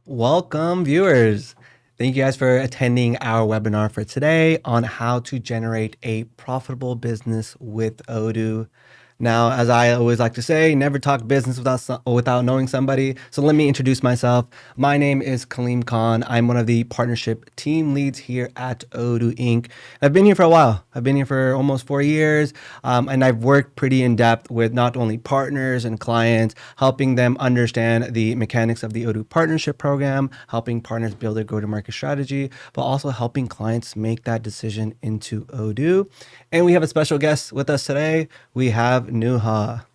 Welcome, viewers. Thank you guys for attending our webinar for today on how to generate a profitable business with Odoo. Now, as I always like to say, never talk business without knowing somebody. So let me introduce myself. My name is Kaleem Khan. I'm one of the partnership team leads here at Odoo Inc. I've been here for a while. I've been here for almost 4 years, and I've worked pretty in depth with not only partners and clients, helping them understand the mechanics of the Odoo partnership program, helping partners build their go-to-market strategy, but also helping clients make that decision into Odoo. And we have a special guest with us today. We have Nuha.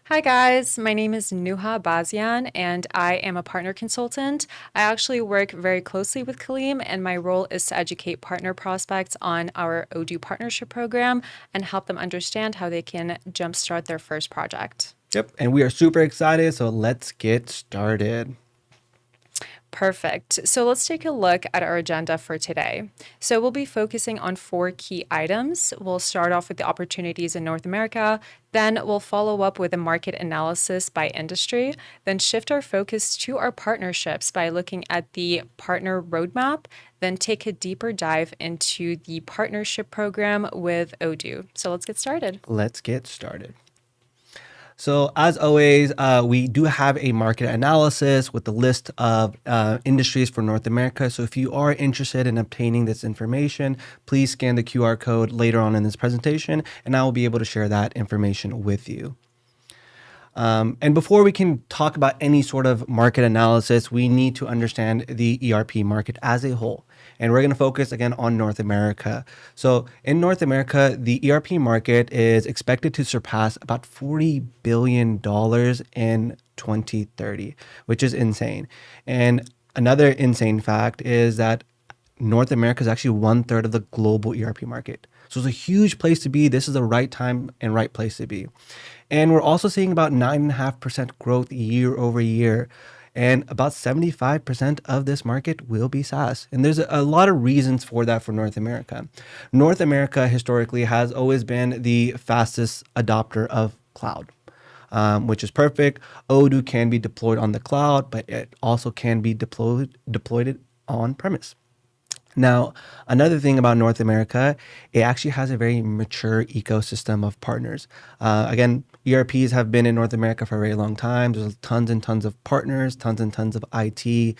Hi guys, my name is Nuha Bazian and I am a partner consultant. I actually work very closely with Kaleem and my role is to educate partner prospects on our Odoo partnership program and help them understand how they can jumpstart their first project. Yep. And we are super excited. So let's get started. Perfect. So let's take a look at our agenda for today. So we'll be focusing on 4 key items. We'll start off with the opportunities in North America, then we'll follow up with a market analysis by industry, then shift our focus to our partnerships by looking at the partner roadmap, then take a deeper dive into the partnership program with Odoo. So let's get started. Let's get started. So as always, we do have a market analysis with the list of industries for North America. So if you are interested in obtaining this information, please scan the QR code later on in this presentation, and I will be able to share that information with you. And before we can talk about any sort of market analysis, we need to understand the ERP market as a whole. And we're going to focus again on North America. So in North America, the ERP market is expected to surpass about $40 billion in 2030, which is insane. And another insane fact is that North America is actually 1/3 of the global ERP market. So it's a huge place to be. This is the right time and right place to be. And we're also seeing about 9.5% growth year over year. And about 75% of this market will be SaaS. And there's a lot of reasons for that for North America. North America historically has always been the fastest adopter of cloud. Which is perfect. Odoo can be deployed on the cloud, but it also can be deployed on premise. Now, another thing about North America, it actually has a very mature ecosystem of partners. Again, ERPs have been in North America for a very long time. There's tons and tons of partners, tons and tons of IT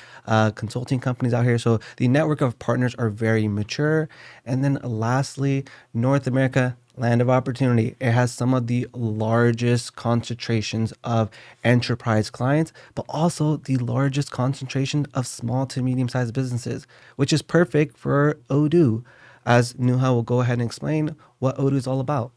consulting companies out here. So the network of partners are very mature. And then lastly, North America, land of opportunity. It has some of the largest concentrations of enterprise clients, but also the largest concentration of small to medium-sized businesses, which is perfect for Odoo. As Nuha will go ahead and explain what Odoo is all about.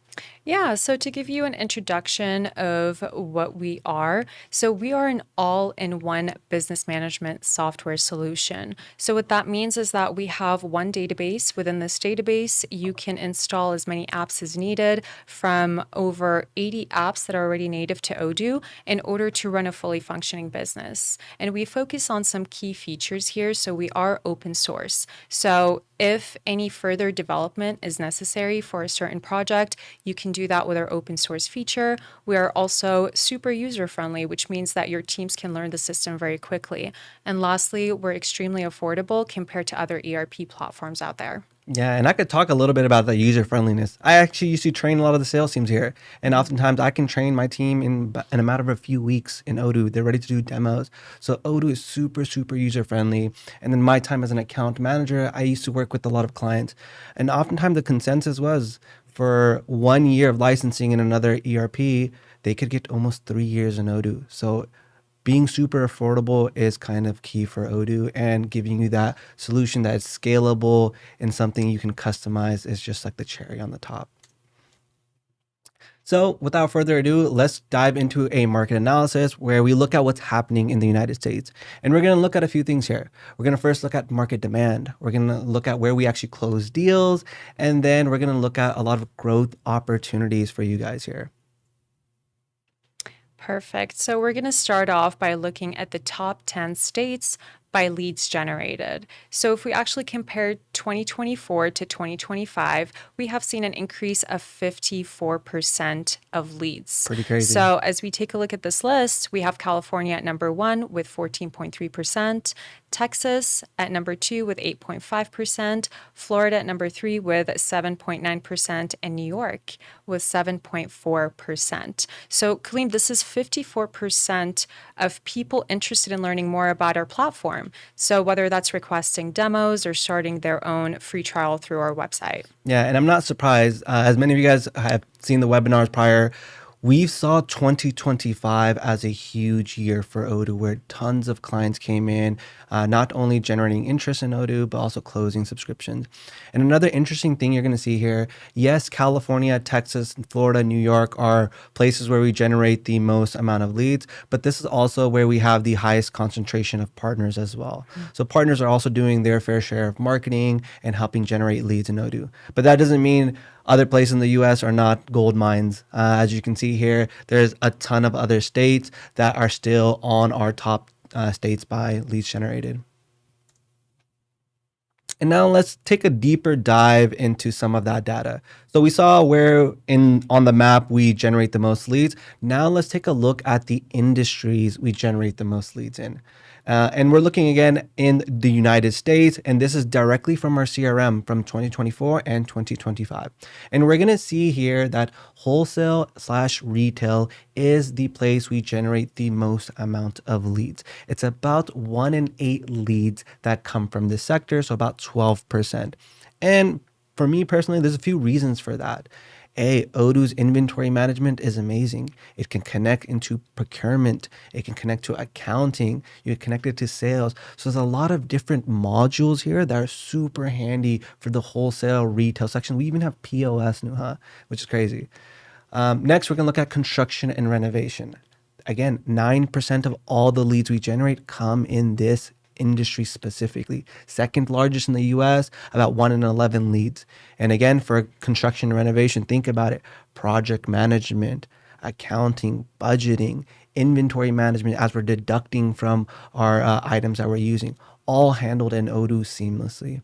Yeah, so to give you an introduction of what we are, so we are an all-in-one business management software solution. So what that means is that we have one database. Within this database, you can install as many apps as needed from over 80 apps that are already native to Odoo in order to run a fully functioning business. And we focus on some key features here. So we are open source. So if any further development is necessary for a certain project, you can do that with our open source feature. We are also super user friendly, which means that your teams can learn the system very quickly. And lastly, we're extremely affordable compared to other ERP platforms out there. Yeah, and I could talk a little bit about the user friendliness. I actually used to train a lot of the sales teams here, and oftentimes I can train my team in a matter of a few weeks in Odoo. They're ready to do demos. So Odoo is super, super user friendly. And then my time as an account manager, I used to work with a lot of clients, and oftentimes the consensus was for 1 year of licensing in another ERP, they could get almost 3 years in Odoo. So being super affordable is kind of key for Odoo, and giving you that solution that is scalable and something you can customize is just like the cherry on the top. So without further ado, let's dive into a market analysis where we look at what's happening in the United States. And we're going to look at a few things here. We're going to first look at market demand. We're going to look at where we actually close deals. And then we're going to look at a lot of growth opportunities for you guys here. Perfect. So we're going to start off by looking at the top 10 states by leads generated. So if we actually compare 2024 to 2025, we have seen an increase of 54% of leads. Pretty crazy. So as we take a look at this list, we have California at number 1 with 14.3%, Texas at number 2 with 8.5%, Florida at number 3 with 7.9%, and New York with 7.4%. So, Kaleem, this is 54% of people interested in learning more about our platform. So, whether that's requesting demos or starting their own free trial through our website. Yeah, and I'm not surprised. As many of you guys have seen the webinars prior, we saw 2025 as a huge year for Odoo, where tons of clients came in, not only generating interest in Odoo, but also closing subscriptions. And another interesting thing you're going to see here, yes, California, Texas, Florida, New York are places where we generate the most amount of leads, but this is also where we have the highest concentration of partners as well. So partners are also doing their fair share of marketing and helping generate leads in Odoo. But that doesn't mean other places in the US are not gold mines. As you can see here, there's a ton of other states that are still on our top states by leads generated. And now let's take a deeper dive into some of that data. So we saw where on the map we generate the most leads. Now let's take a look at the industries we generate the most leads in. And we're looking again in the United States, and this is directly from our CRM from 2024 and 2025. And we're going to see here that wholesale/retail is the place we generate the most amount of leads. It's about 1 in 8 leads that come from this sector, so about 12%. And for me personally, there's a few reasons for that. Odoo's inventory management is amazing. It can connect into procurement. It can connect to accounting. You can connect it to sales. So there's a lot of different modules here that are super handy for the wholesale retail section. We even have POS, Nuha, which is crazy. Next, we're going to look at construction and renovation. Again, 9% of all the leads we generate come in this industry specifically. Second largest in the US, about 1 in 11 leads. And again, for construction and renovation, think about it. Project management, accounting, budgeting, inventory management as we're deducting from our items that we're using, all handled in Odoo seamlessly.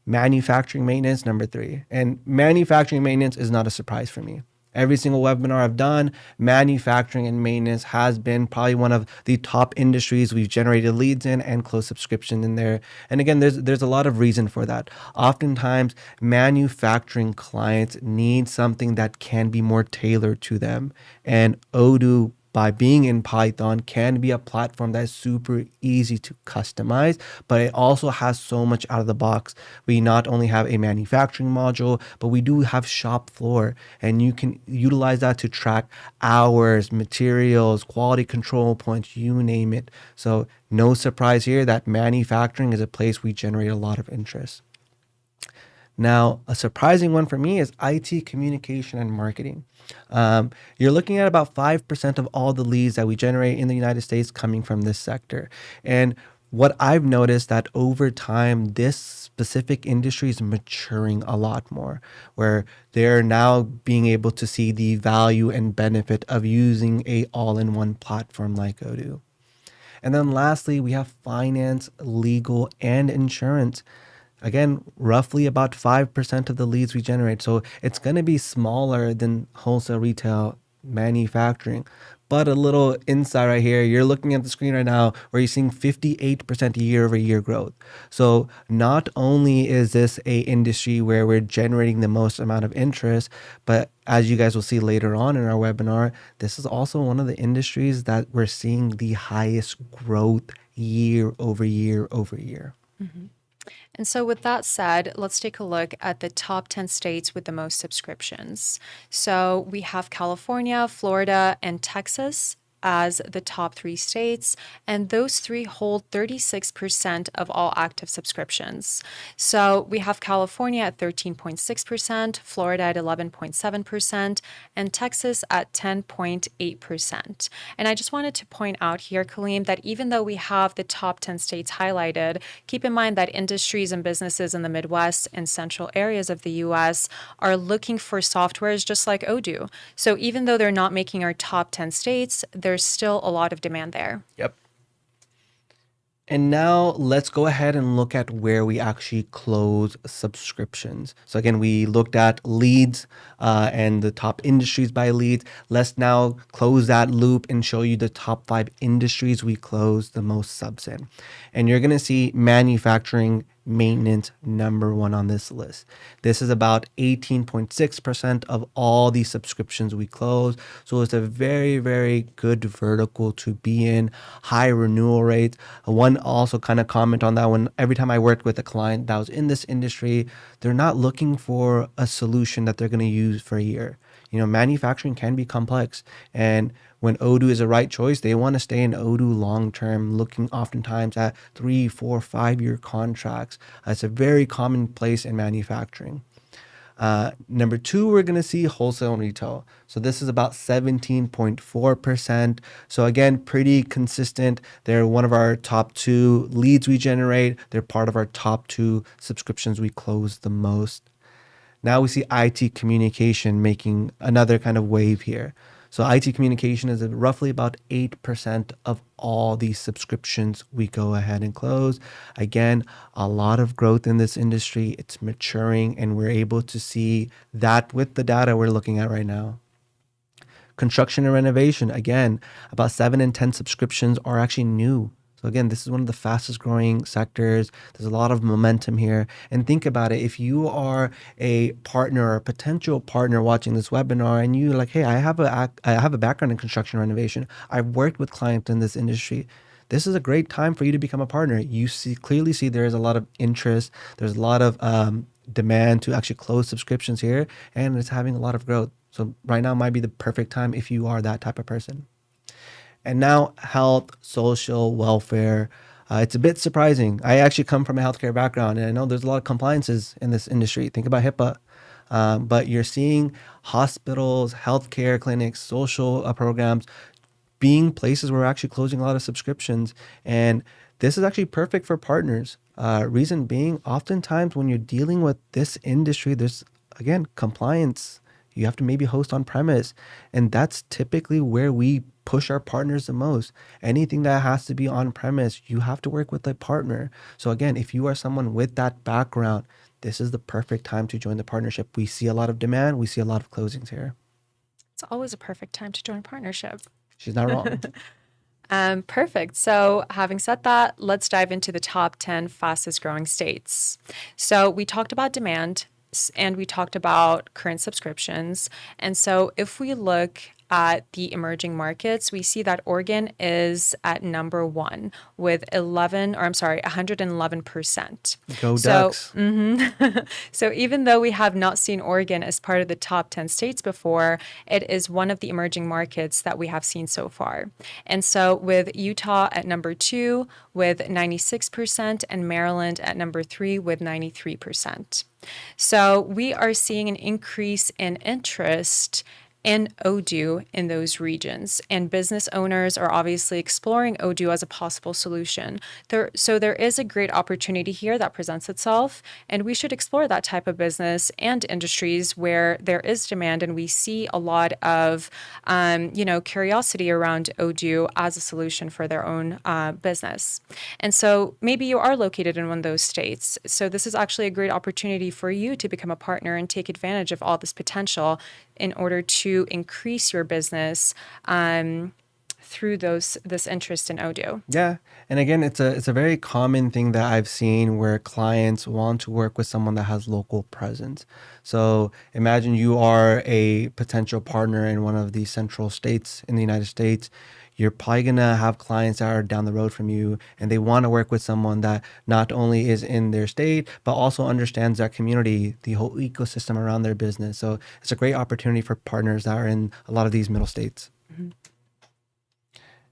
Manufacturing maintenance, number 3. And manufacturing maintenance is not a surprise for me. Every single webinar I've done, manufacturing and maintenance has been probably one of the top industries we've generated leads in and closed subscription in there. And again, there's a lot of reason for that. Oftentimes, manufacturing clients need something that can be more tailored to them. And Odoo, by being in Python, can be a platform that's super easy to customize, but it also has so much out of the box. We not only have a manufacturing module, but we do have shop floor, and you can utilize that to track hours, materials, quality control points, you name it. So no surprise here that manufacturing is a place we generate a lot of interest. Now, a surprising one for me is IT, communication, and marketing. You're looking at about 5% of all the leads that we generate in the United States coming from this sector. And what I've noticed that over time, this specific industry is maturing a lot more, where they're now being able to see the value and benefit of using a all-in-one platform like Odoo. And then lastly, we have finance, legal, and insurance. Again, roughly about 5% of the leads we generate. So it's going to be smaller than wholesale, retail, manufacturing. But a little insight right here, you're looking at the screen right now where you're seeing 58% year-over-year growth. So not only is this a industry where we're generating the most amount of interest, but as you guys will see later on in our webinar, this is also one of the industries that we're seeing the highest growth year over year over year. Mm-hmm. And so, with that said, let's take a look at the top 10 states with the most subscriptions. So, we have California, Florida, and Texas as the top 3 states, and those 3 hold 36% of all active subscriptions. So we have California at 13.6%, Florida at 11.7%, and Texas at 10.8%. And I just wanted to point out here, Kaleem, that even though we have the top 10 states highlighted, keep in mind that industries and businesses in the Midwest and central areas of the US are looking for softwares just like Odoo. So even though they're not making our top 10 states, there's still a lot of demand there. Yep. And now let's go ahead and look at where we actually close subscriptions. So again, we looked at leads and the top industries by leads. Let's now close that loop and show you the top 5 industries we close the most subs in. And you're going to see manufacturing, maintenance number 1 on this list. This is about 18.6% of all the subscriptions we close. So it's a very, very good vertical to be in, high renewal rates. One also kind of comment on that one. Every time I worked with a client that was in this industry, they're not looking for a solution that they're going to use for a year. Manufacturing can be complex. And when Odoo is the right choice, they want to stay in Odoo long term, looking oftentimes at 3, 4, 5 year contracts. It's a very common place in manufacturing. Number 2, we're going to see wholesale and retail. So this is about 17.4%. So again, pretty consistent. They're one of our top 2 leads we generate. They're part of our top 2 subscriptions we close the most. Now we see IT communication making another kind of wave here. So IT communication is roughly about 8% of all these subscriptions we go ahead and close. Again, a lot of growth in this industry. It's maturing, and we're able to see that with the data we're looking at right now. Construction and renovation, again, about 7 in 10 subscriptions are actually new. So again, this is one of the fastest growing sectors. There's a lot of momentum here. And think about it. If you are a partner or a potential partner watching this webinar and you're like, hey, I have a background in construction renovation. I've worked with clients in this industry. This is a great time for you to become a partner. You clearly see there is a lot of interest. There's a lot of demand to actually close subscriptions here, and it's having a lot of growth. So right now might be the perfect time if you are that type of person. And now health, social, welfare. It's a bit surprising. I actually come from a healthcare background, and I know there's a lot of compliances in this industry. Think about HIPAA. But you're seeing hospitals, healthcare clinics, social programs being places where we're actually closing a lot of subscriptions. And this is actually perfect for partners. Reason being, oftentimes when you're dealing with this industry, there's, again, compliance. You have to maybe host on premise. And that's typically where we push our partners the most. Anything that has to be on premise, you have to work with a partner. So again, if you are someone with that background, this is the perfect time to join the partnership. We see a lot of demand. We see a lot of closings here. It's always a perfect time to join a partnership. She's not wrong. Perfect. So, having said that, let's dive into the top 10 fastest growing states. So, we talked about demand and we talked about current subscriptions. And so, if we look at the emerging markets, we see that Oregon is at number 1 with 111%. Go Ducks. So even though we have not seen Oregon as part of the top 10 states before, it is one of the emerging markets that we have seen so far. And so with Utah at number 2 with 96% and Maryland at number 3 with 93%. So we are seeing an increase in interest in Odoo in those regions. And business owners are obviously exploring Odoo as a possible solution. So there is a great opportunity here that presents itself, and we should explore that type of business and industries where there is demand and we see a lot of, curiosity around Odoo as a solution for their own business. And so maybe you are located in one of those states. So this is actually a great opportunity for you to become a partner and take advantage of all this potential in order to increase your business through this interest in Odoo. Yeah. And again, it's a very common thing that I've seen where clients want to work with someone that has local presence. So imagine you are a potential partner in one of the central states in the United States. You're probably going to have clients that are down the road from you, and they want to work with someone that not only is in their state, but also understands that community, the whole ecosystem around their business. So it's a great opportunity for partners that are in a lot of these middle states. Mm-hmm.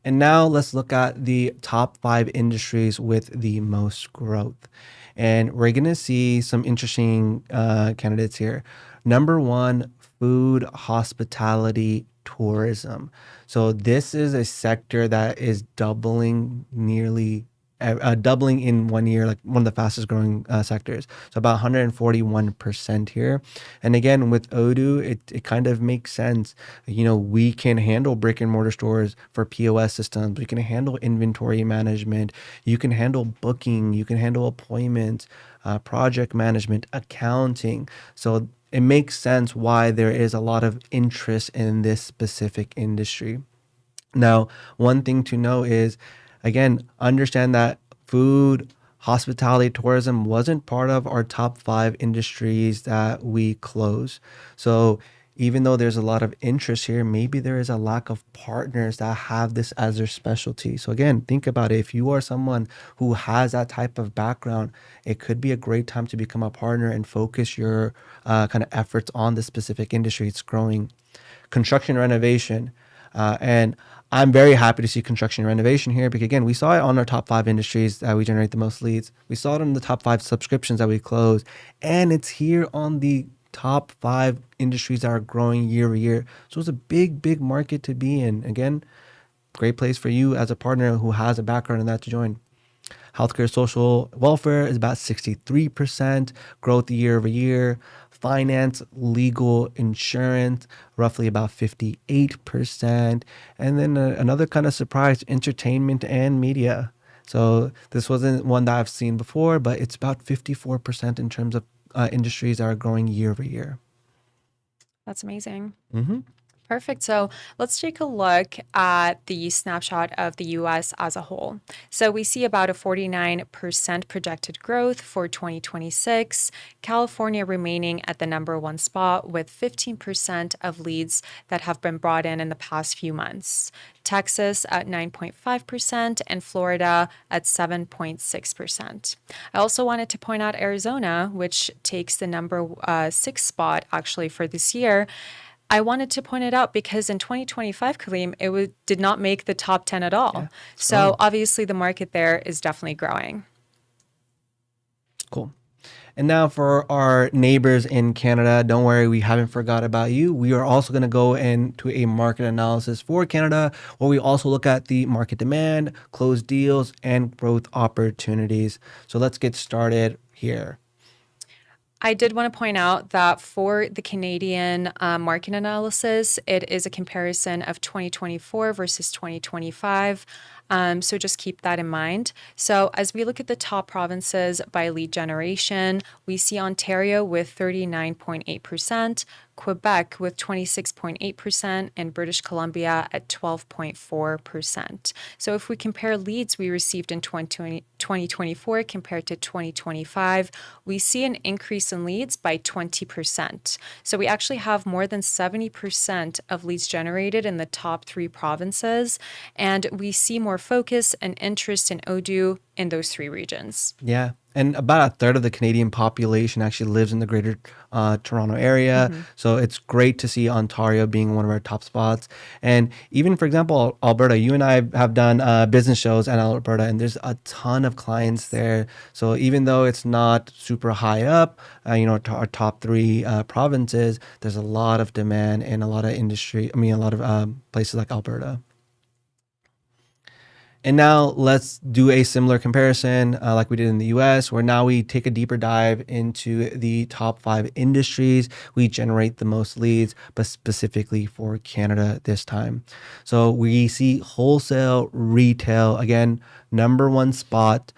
And now let's look at the top 5 industries with the most growth. And we're going to see some interesting candidates here. Number 1, food, hospitality, tourism. So this is a sector that is doubling nearly doubling in 1 year, like one of the fastest growing sectors. So about 141% here. And again, with Odoo, it kind of makes sense. We can handle brick and mortar stores for POS systems. We can handle inventory management. You can handle booking. You can handle appointments, project management, accounting. So it makes sense why there is a lot of interest in this specific industry. Now, one thing to know is, again, understand that food, hospitality, tourism wasn't part of our top 5 industries that we close. So, even though there's a lot of interest here, maybe there is a lack of partners that have this as their specialty. So, again, think about it. If you are someone who has that type of background, it could be a great time to become a partner and focus your kind of efforts on this specific industry. It's growing. Construction renovation. And I'm very happy to see construction renovation here because, again, we saw it on our top 5 industries that we generate the most leads. We saw it on the top 5 subscriptions that we close. And it's here on the top 5 industries that are growing year over year. So it's a big, big market to be in. Again, great place for you as a partner who has a background in that to join. Healthcare, social welfare is about 63% growth year over year. Finance, legal, insurance, roughly about 58%. And then another kind of surprise, entertainment and media. So this wasn't one that I've seen before, but it's about 54% in terms of industries that are growing year over year. That's amazing. Mm-hmm. Perfect. So let's take a look at the snapshot of the US as a whole. So we see about a 49% projected growth for 2026, California remaining at the number one spot with 15% of leads that have been brought in the past few months. Texas at 9.5% and Florida at 7.6%. I also wanted to point out Arizona, which takes the number 6 spot actually for this year. I wanted to point it out because in 2025, Kaleem, did not make the top 10 at all. Yeah, So obviously the market there is definitely growing. cool. And now for our neighbors in Canada, don't worry, we haven't forgot about you. We are also going to go into a market analysis for Canada, where we also look at the market demand, closed deals, and growth opportunities. So let's get started here. I did want to point out that for the Canadian market analysis, it is a comparison of 2024 versus 2025. So just keep that in mind. So as we look at the top provinces by lead generation, we see Ontario with 39.8%, Quebec with 26.8%, and British Columbia at 12.4%. So if we compare leads we received in 2024 compared to 2025, we see an increase in leads by 20%. So we actually have more than 70% of leads generated in the top 3 provinces, and we see more focus and interest in Odoo in those 3 regions. Yeah. And about a third of the Canadian population actually lives in the greater Toronto area. So it's great to see Ontario being one of our top spots. And even, for example, Alberta, you and I have done business shows in Alberta, and there's a ton of clients there. So even though it's not super high up, our top 3 provinces, there's a lot of demand and a lot of industry. A lot of places like Alberta. And now let's do a similar comparison like we did in the US, where now we take a deeper dive into the top 5 industries. We generate the most leads, but specifically for Canada this time. So we see wholesale retail, again, number one spot,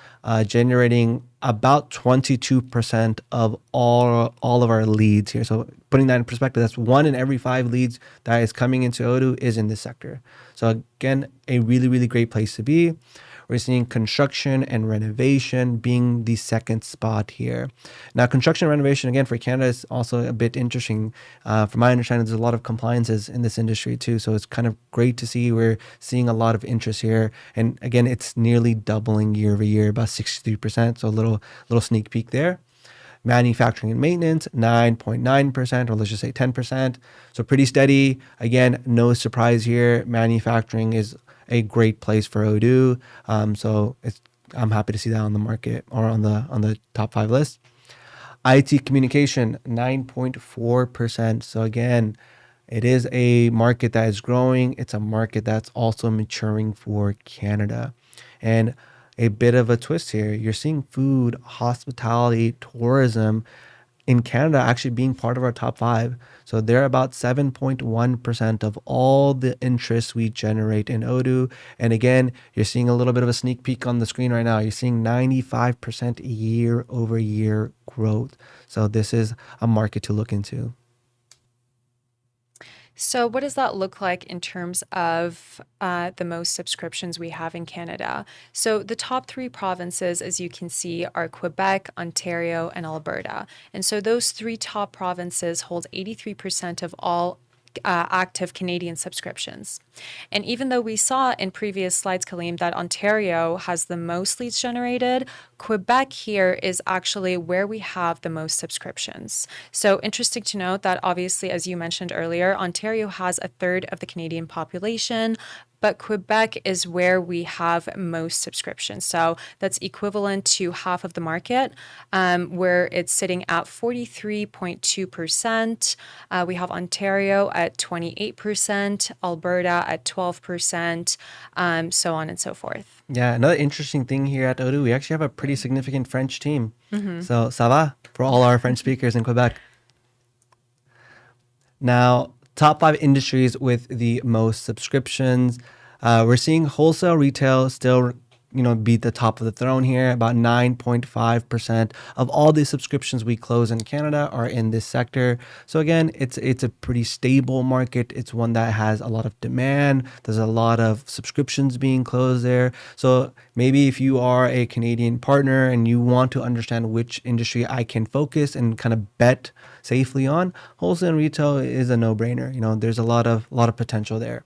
generating about 22% of all of our leads here. So putting that in perspective, that's 1 in every 5 leads that is coming into Odoo is in this sector. So again, a really, really great place to be. We're seeing construction and renovation being the second spot here. Now, construction and renovation, again, for Canada is also a bit interesting. From my understanding, there's a lot of compliances in this industry too. So it's kind of great to see we're seeing a lot of interest here. And again, it's nearly doubling year over year, about 63%. So a little sneak peek there. Manufacturing and maintenance, 9.9%, or let's just say 10%. So pretty steady. Again, no surprise here. Manufacturing is a great place for Odoo. So I'm happy to see that on the market or on the top 5 list. IT communication, 9.4%. So again, it is a market that is growing. It's a market that's also maturing for Canada. And a bit of a twist here. You're seeing food, hospitality, tourism in Canada actually being part of our top five. So they're about 7.1% of all the interest we generate in Odoo. And again, you're seeing a little bit of a sneak peek on the screen right now. You're seeing 95% year over year growth. So this is a market to look into. So, what does that look like in terms of the most subscriptions we have in Canada? So, the top three provinces, as you can see, are Quebec, Ontario, and Alberta. And so, those three top provinces hold 83% of all active Canadian subscriptions. And even though we saw in previous slides, Kaleem, that Ontario has the most leads generated, Quebec here is actually where we have the most subscriptions. So interesting to note that obviously, as you mentioned earlier, Ontario has a third of the Canadian population, but Quebec is where we have most subscriptions. So that's equivalent to half of the market, where it's sitting at 43.2%. We have Ontario at 28%, Alberta at 12%, so on and so forth. Yeah, another interesting thing here at Odoo, we actually have a pretty significant French team. So, ça va for all our French speakers in Quebec. Now, top five industries with the most subscriptions. We're seeing wholesale retail still, beat the top of the throne here. About 9.5% of all the subscriptions we close in Canada are in this sector. So again, it's a pretty stable market. It's one that has a lot of demand. There's a lot of subscriptions being closed there. So maybe if you are a Canadian partner and you want to understand which industry I can focus and kind of bet safely on, wholesale and retail is a no-brainer. There's a lot of potential there.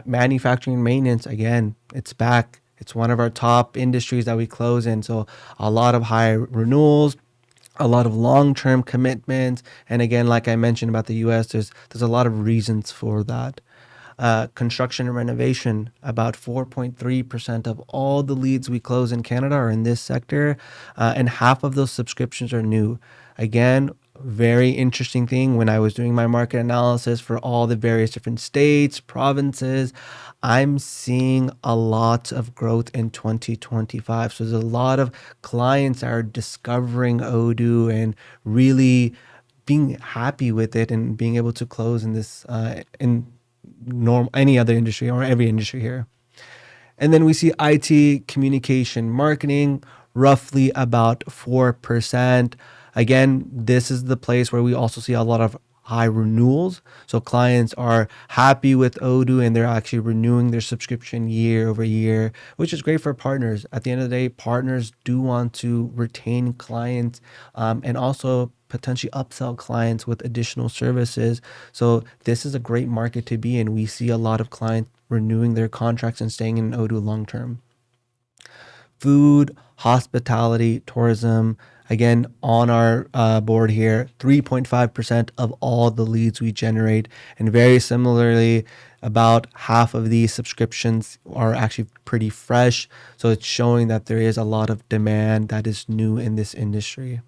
Manufacturing and maintenance, again, it's back. It's one of our top industries that we close in. So a lot of high renewals, a lot of long-term commitments. And again, like I mentioned about the US, there's a lot of reasons for that. Construction and renovation, about 4.3% of all the leads we close in Canada are in this sector. And half of those subscriptions are new. Again, very interesting thing when I was doing my market analysis for all the various different states, provinces, I'm seeing a lot of growth in 2025. So there's a lot of clients that are discovering Odoo and really being happy with it and being able to close in this in any other industry or every industry here. And then we see IT, communication, marketing, roughly about 4%. Again, this is the place where we also see a lot of high renewals. So clients are happy with Odoo and they're actually renewing their subscription year over year, which is great for partners. At the end of the day, partners do want to retain clients and also potentially upsell clients with additional services. So this is a great market to be in. We see a lot of clients renewing their contracts and staying in Odoo long term. Food, hospitality, tourism, again, on our board here, 3.5% of all the leads we generate. And very similarly, about half of these subscriptions are actually pretty fresh. So it's showing that there is a lot of demand that is new in this industry.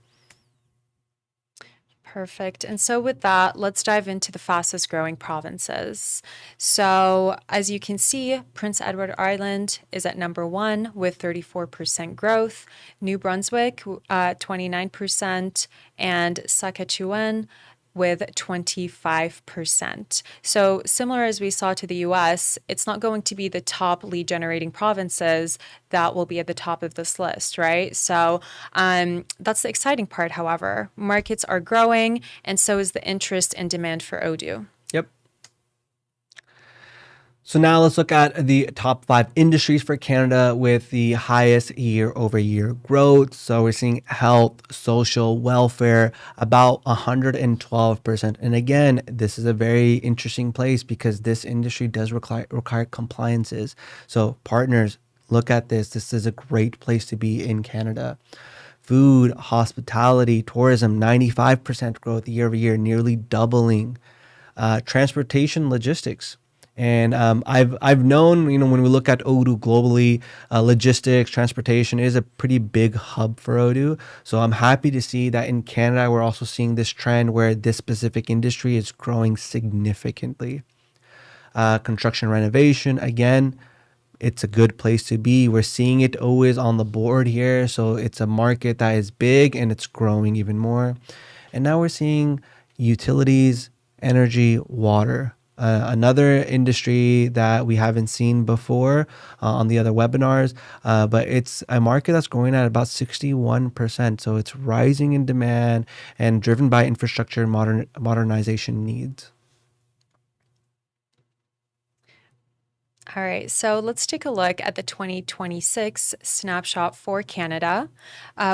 Perfect. And so, with that, let's dive into the fastest growing provinces. So, as you can see, Prince Edward Island is at number one with 34% growth, New Brunswick, 29%, and Saskatchewan with 25%. So, similar as we saw to the US, it's not going to be the top lead generating provinces that will be at the top of this list, right? So, that's the exciting part, however. Markets are growing, and so is the interest and demand for Odoo. Yep. So now let's look at the top five industries for Canada with the highest year over year growth. So we're seeing health, social, welfare, about 112%. And again, this is a very interesting place because this industry does require compliances. So partners, look at this. This is a great place to be in Canada. Food, hospitality, tourism, 95% growth year over year, nearly doubling. Transportation, logistics. And I've known, when we look at Odoo globally, logistics, transportation is a pretty big hub for Odoo. So I'm happy to see that in Canada, we're also seeing this trend where this specific industry is growing significantly. Construction renovation, again, it's a good place to be. We're seeing it always on the board here. So it's a market that is big and it's growing even more. And now we're seeing utilities, energy, water. Another industry that we haven't seen before on the other webinars, but it's a market that's growing at about 61%. So it's rising in demand and driven by infrastructure and modernization needs. All right, so let's take a look at the 2026 snapshot for Canada.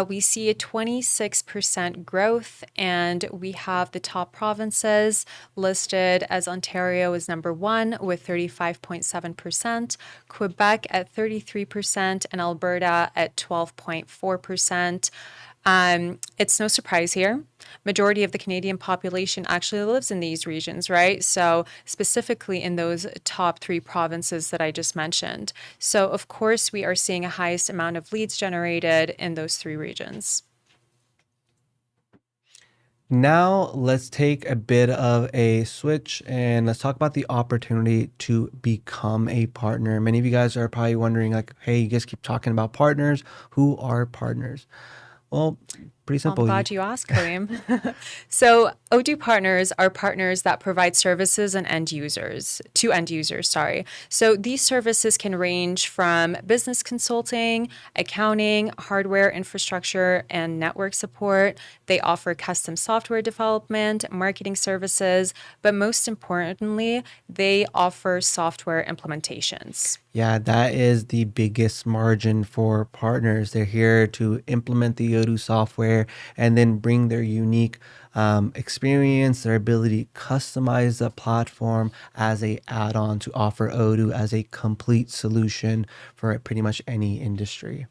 We see a 26% growth, and we have the top provinces listed as Ontario is number one with 35.7%, Quebec at 33%, and Alberta at 12.4%. It's no surprise here. Majority of the Canadian population actually lives in these regions, right? So specifically in those top three provinces that I just mentioned. So of course, we are seeing a highest amount of leads generated in those three regions. Now, let's take a bit of a switch and let's talk about the opportunity to become a partner. Many of you guys are probably wondering, like, hey, you guys keep talking about partners. Who are partners? Well, pretty Well, I'm simple. glad you asked, Kareem. So, Odoo partners are partners that provide services and end users to end users, sorry. So, these services can range from business consulting, accounting, hardware, infrastructure, and network support. They offer custom software development, marketing services, but most importantly, they offer software implementations. Yeah, that is the biggest margin for partners. They're here to implement the Odoo software and then bring their unique experience, their ability to customize the platform as a add-on to offer Odoo as a complete solution for pretty much any industry.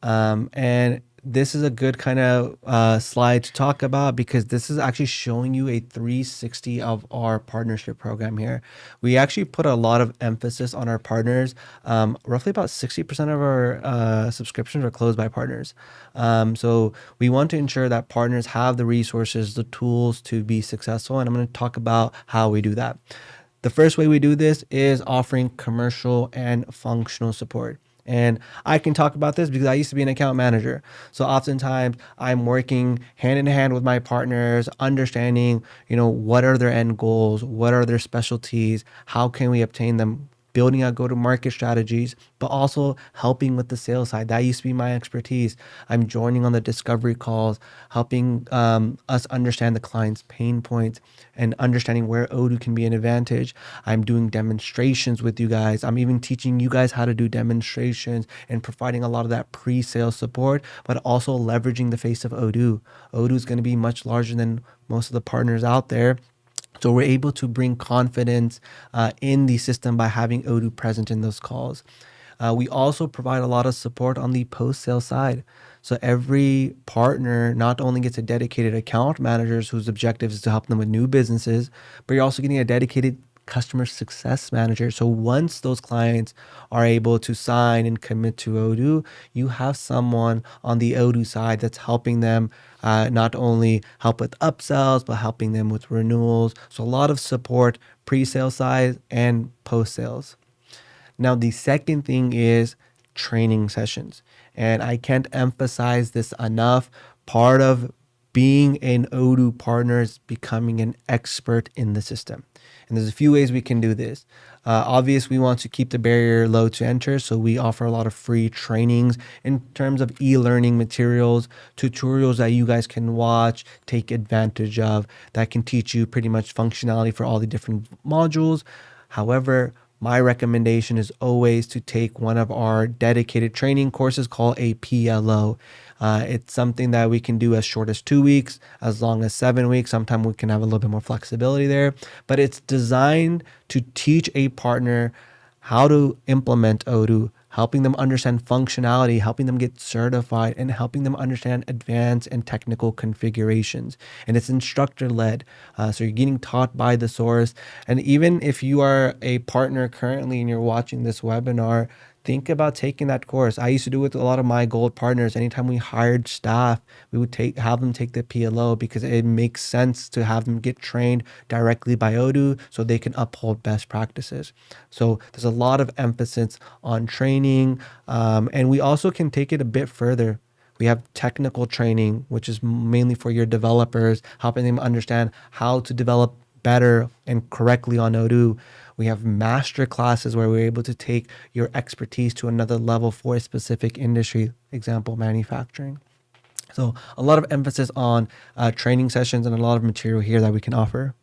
And this is a good kind of slide to talk about because this is actually showing you a 360 of our partnership program here. We actually put a lot of emphasis on our partners. Roughly about 60% of our subscriptions are closed by partners. So we want to ensure that partners have the resources, the tools to be successful. And I'm going to talk about how we do that. The first way we do this is offering commercial and functional support. And I can talk about this because I used to be an account manager. So oftentimes I'm working hand in hand with my partners, understanding, what are their end goals? What are their specialties? How can we obtain them? Building out go-to-market strategies, but also helping with the sales side. That used to be my expertise. I'm joining on the discovery calls, helping us understand the client's pain points and understanding where Odoo can be an advantage. I'm doing demonstrations with you guys. I'm even teaching you guys how to do demonstrations and providing a lot of that pre-sale support, but also leveraging the face of Odoo. Odoo is going to be much larger than most of the partners out there. So we're able to bring confidence in the system by having Odoo present in those calls. We also provide a lot of support on the post-sale side. So every partner not only gets a dedicated account managers whose objective is to help them with new businesses, but you're also getting a dedicated customer success manager. So once those clients are able to sign and commit to Odoo, you have someone on the Odoo side that's helping them not only help with upsells, but helping them with renewals. So a lot of support pre-sale side and post-sales. Now, the second thing is training sessions. And I can't emphasize this enough. Part of being an Odoo partner is becoming an expert in the system. And there's a few ways we can do this. Obviously, we want to keep the barrier low to enter. So we offer a lot of free trainings in terms of e-learning materials, tutorials that you guys can watch, take advantage of, that can teach you pretty much functionality for all the different modules. However, my recommendation is always to take one of our dedicated training courses called a PLO. It's something that we can do as short as 2 weeks, as long as 7 weeks. Sometimes we can have a little bit more flexibility there, but it's designed to teach a partner how to implement Odoo, helping them understand functionality, helping them get certified, and helping them understand advanced and technical configurations. And it's instructor led. So you're getting taught by the source. And even if you are a partner currently and you're watching this webinar, think about taking that course. I used to do it with a lot of my gold partners. Anytime we hired staff, we would have them take the PLO because it makes sense to have them get trained directly by Odoo so they can uphold best practices. So there's a lot of emphasis on training, and we also can take it a bit further. We have technical training, which is mainly for your developers, helping them understand how to develop better and correctly on Odoo. We have master classes where we're able to take your expertise to another level for a specific industry, example, manufacturing. So a lot of emphasis on training sessions and a lot of material here that we can offer.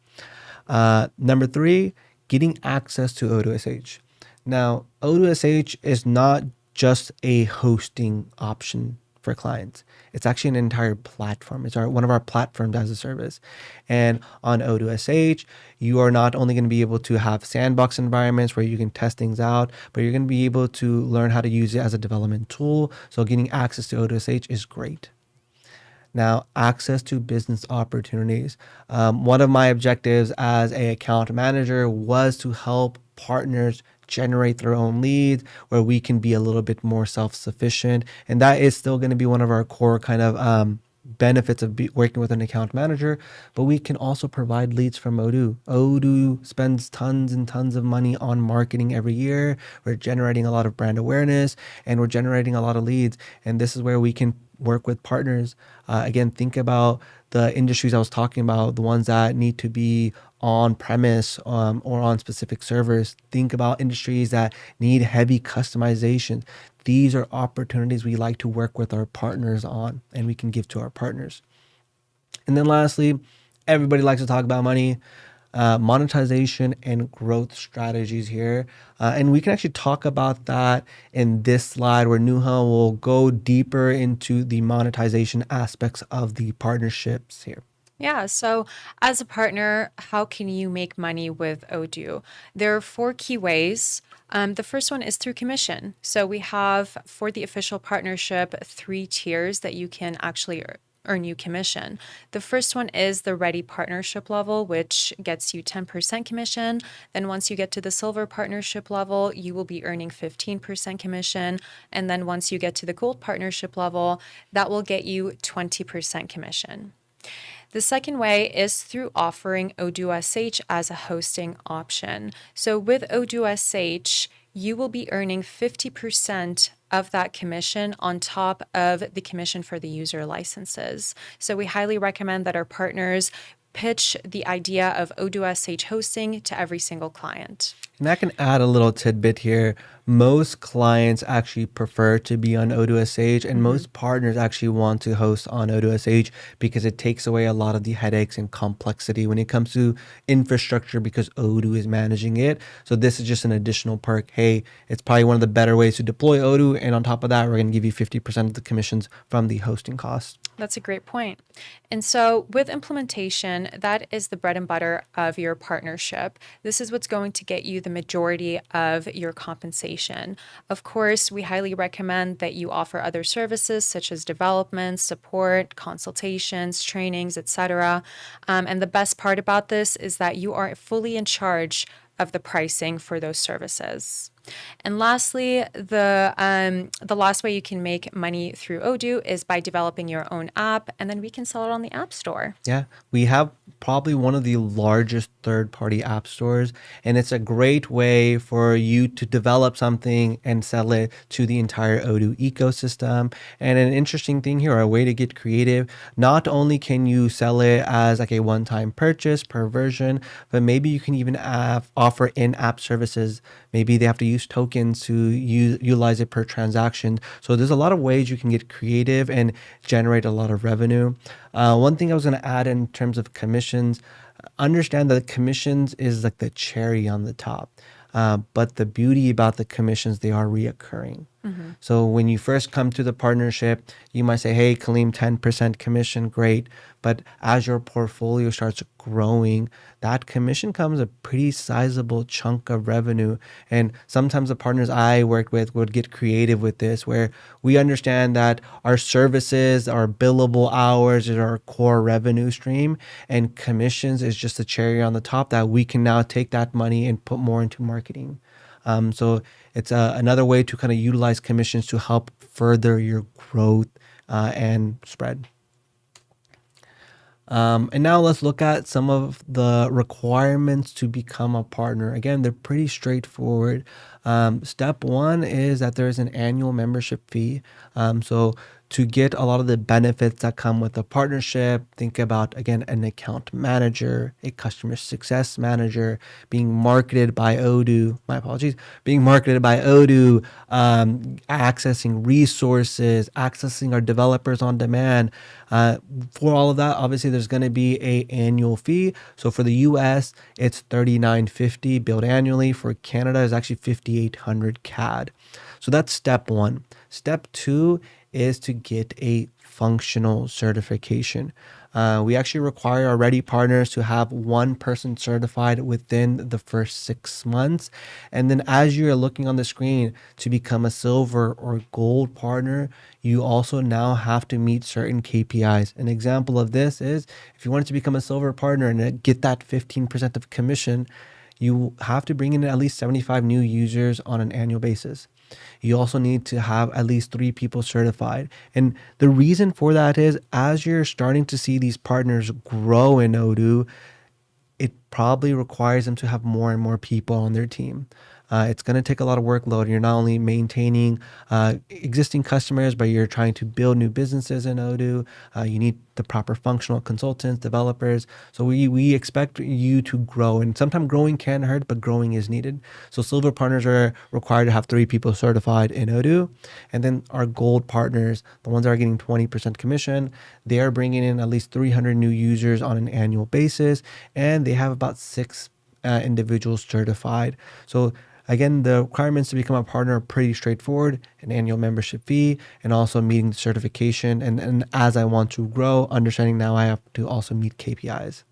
Number three, getting access to Odoo SH. Now, Odoo SH is not just a hosting option for clients. It's actually an entire platform. It's one of our platforms as a service. And on Odoo SH, you are not only going to be able to have sandbox environments where you can test things out, but you're going to be able to learn how to use it as a development tool. So getting access to Odoo SH is great. Now, access to business opportunities. One of my objectives as a account manager was to help partners generate their own leads where we can be a little bit more self-sufficient. And that is still going to be one of our core kind of benefits of working with an account manager, but we can also provide leads from Odoo. Odoo spends tons and tons of money on marketing every year. We're generating a lot of brand awareness and we're generating a lot of leads. And this is where we can work with partners. Again, think about the industries I was talking about, the ones that need to be on premise or on specific servers. Think about industries that need heavy customization. These are opportunities we like to work with our partners on and we can give to our partners. And then lastly, everybody likes to talk about money. Monetization and growth strategies here. And we can actually talk about that in this slide where Nuha will go deeper into the monetization aspects of the partnerships here. Yeah. So, as a partner, how can you make money with Odoo? There are four key ways. The first one is through commission. So, we have for the official partnership 3 tiers that you can actually earn you commission. The first one is the ready partnership level, which gets you 10% commission. Then once you get to the silver partnership level, you will be earning 15% commission. And then once you get to the gold partnership level, that will get you 20% commission. The second way is through offering Odoo SH as a hosting option. So with Odoo SH, you will be earning 50% of that commission on top of the commission for the user licenses. So we highly recommend that our partners pitch the idea of Odoo SH hosting to every single client. And I can add a little tidbit here. Most clients actually prefer to be on Odoo SH, and most partners actually want to host on Odoo SH because it takes away a lot of the headaches and complexity when it comes to infrastructure because Odoo is managing it. So this is just an additional perk. Hey, it's probably one of the better ways to deploy Odoo, and on top of that, we're going to give you 50% of the commissions from the hosting costs. That's a great point. And so with implementation, that is the bread and butter of your partnership. This is what's going to get you the majority of your compensation. Of course, we highly recommend that you offer other services such as development, support, consultations, trainings, etc. And the best part about this is that you are fully in charge of the pricing for those services. And lastly, the last way you can make money through Odoo is by developing your own app, and then we can sell it on the App Store. Yeah, we have probably one of the largest third-party app stores, and it's a great way for you to develop something and sell it to the entire Odoo ecosystem. And an interesting thing here, or a way to get creative, not only can you sell it as like a one-time purchase per version, but maybe you can even offer in-app services. Maybe they have to use tokens to utilize it per transaction. So there's a lot of ways you can get creative and generate a lot of revenue. One thing I was going to add in terms of commissions, understand that commissions is like the cherry on the top. But the beauty about the commissions, they are reoccurring. So when you first come to the partnership, you might say, hey, Kaleem, 10% commission, great. But as your portfolio starts growing, that commission comes a pretty sizable chunk of revenue. And sometimes the partners I worked with would get creative with this, where we understand that our services, our billable hours is our core revenue stream, and commissions is just the cherry on the top that we can now take that money and put more into marketing. So it's another way to kind of utilize commissions to help further your growth and spread. And now let's look at some of the requirements to become a partner. Again, they're pretty straightforward. Step one is that there is an annual membership fee. So to get a lot of the benefits that come with a partnership, think about, again, an account manager, a customer success manager, being marketed by Odoo, my apologies, being marketed by Odoo, accessing resources, accessing our developers on demand. For all of that, obviously, there's going to be a annual fee. So for the US, it's $39.50 billed annually. For Canada, it's actually 5,800 CAD. So that's step one. Step two is to get a functional certification. We actually require our ready partners to have one person certified within the first 6 months. And then as you're looking on the screen to become a silver or gold partner, you also now have to meet certain KPIs. An example of this is if you wanted to become a silver partner and get that 15% of commission, you have to bring in at least 75 new users on an annual basis. You also need to have at least 3 people certified. And the reason for that is as you're starting to see these partners grow in Odoo, it probably requires them to have more and more people on their team. It's going to take a lot of workload. You're not only maintaining existing customers, but you're trying to build new businesses in Odoo. You need the proper functional consultants, developers. So we expect you to grow. And sometimes growing can hurt, but growing is needed. So silver partners are required to have 3 people certified in Odoo. And then our gold partners, the ones that are getting 20% commission, they are bringing in at least 300 new users on an annual basis. And they have about 6 individuals certified. So again, the requirements to become a partner are pretty straightforward: an annual membership fee and also meeting the certification. And as I want to grow, understanding now I have to also meet KPIs.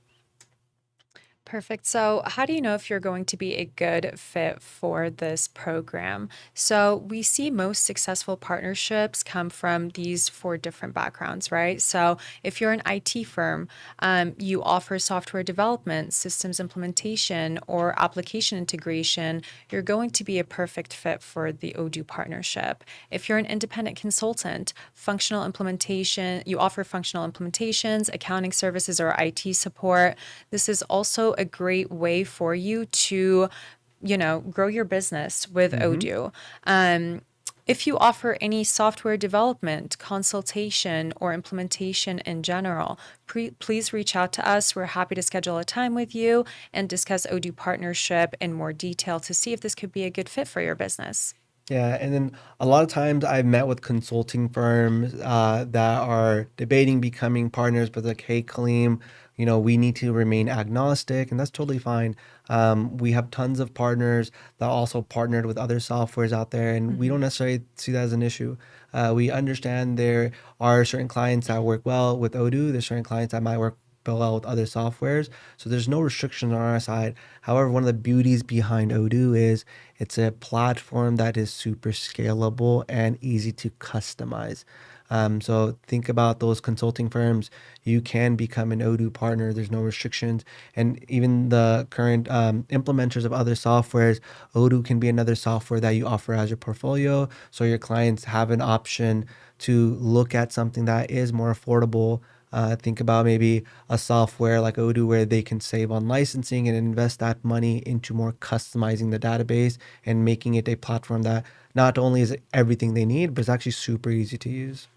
Perfect. So, how do you know if you're going to be a good fit for this program? So, we see most successful partnerships come from these 4 different backgrounds, right? So, if you're an IT firm, you offer software development, systems implementation, or application integration, you're going to be a perfect fit for the Odoo partnership. If you're an independent consultant, functional implementation, you offer functional implementations, accounting services, or IT support. This is also a great way for you to, grow your business with Mm-hmm. Odoo. If you offer any software development, consultation, or implementation in general, please reach out to us. We're happy to schedule a time with you and discuss Odoo partnership in more detail to see if this could be a good fit for your business. Yeah, and then a lot of times I've met with consulting firms that are debating becoming partners, but like, hey, Kaleem, we need to remain agnostic, and that's totally fine. We have tons of partners that also partnered with other softwares out there, and we don't Mhm. necessarily see that as an issue. We understand there are certain clients that work well with Odoo. There's certain clients that might work well with other softwares. So there's no restriction on our side. However, one of the beauties behind Odoo is it's a platform that is super scalable and easy to customize. So think about those consulting firms. You can become an Odoo partner. There's no restrictions. And even the current implementers of other softwares, Odoo can be another software that you offer as your portfolio. So your clients have an option to look at something that is more affordable. Think about maybe a software like Odoo where they can save on licensing and invest that money into more customizing the database and making it a platform that not only is it everything they need, but it's actually super easy to use.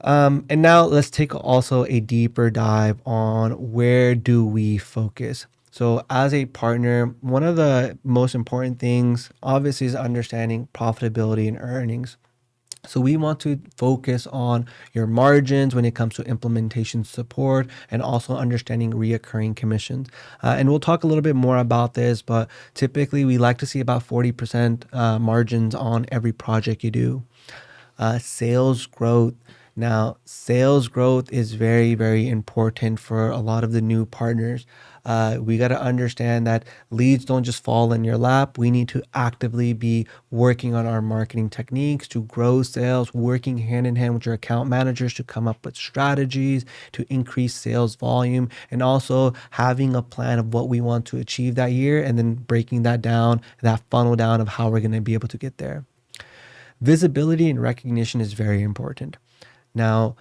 And now let's take also a deeper dive on where do we focus. So as a partner, one of the most important things obviously is understanding profitability and earnings. So we want to focus on your margins when it comes to implementation support and also understanding reoccurring commissions. And we'll talk a little bit more about this, but typically we like to see about 40% margins on every project you do. Sales growth. Now, sales growth is very, very important for a lot of the new partners. We got to understand that leads don't just fall in your lap. We need to actively be working on our marketing techniques to grow sales, working hand in hand with your account managers to come up with strategies to increase sales volume, and also having a plan of what we want to achieve that year, and then breaking that down, that funnel down of how we're going to be able to get there. Visibility and recognition is very important. Now,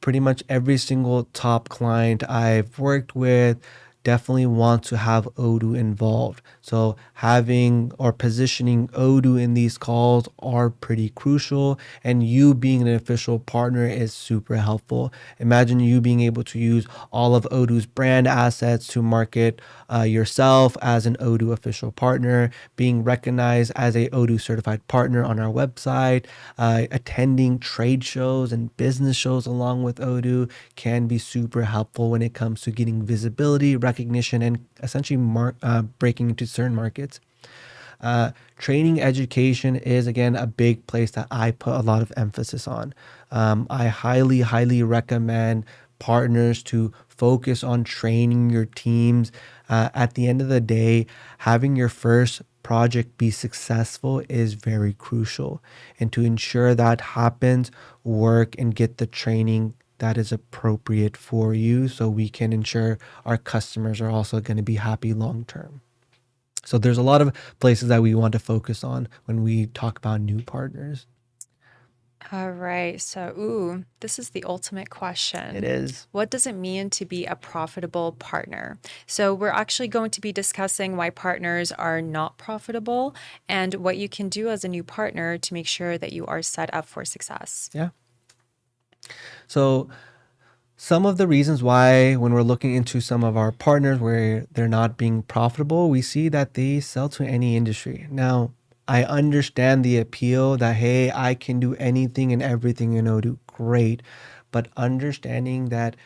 pretty much every single top client I've worked with definitely want to have Odoo involved. So having or positioning Odoo in these calls are pretty crucial, and you being an official partner is super helpful. Imagine you being able to use all of Odoo's brand assets to market yourself as an Odoo official partner, being recognized as a Odoo certified partner on our website, attending trade shows and business shows along with Odoo can be super helpful when it comes to getting visibility, recognition, and essentially breaking into certain markets. Training education is again a big place that I put a lot of emphasis on. I highly, highly recommend partners to focus on training your teams. At the end of the day, having your first project be successful is very crucial. And to ensure that happens, work and get the training that is appropriate for you so we can ensure our customers are also going to be happy long term. So there's a lot of places that we want to focus on when we talk about new partners. All right. So, this is the ultimate It question. is. What does it mean to be a profitable partner? So, we're actually going to be discussing why partners are not profitable and what you can do as a new partner to make sure that you are set up for success. Yeah. So some of the reasons why when we're looking into some of our partners where they're not being profitable, we see that they sell to any industry. Now, I understand the appeal that, hey, I can do anything and everything in Odoo. Great. But understanding that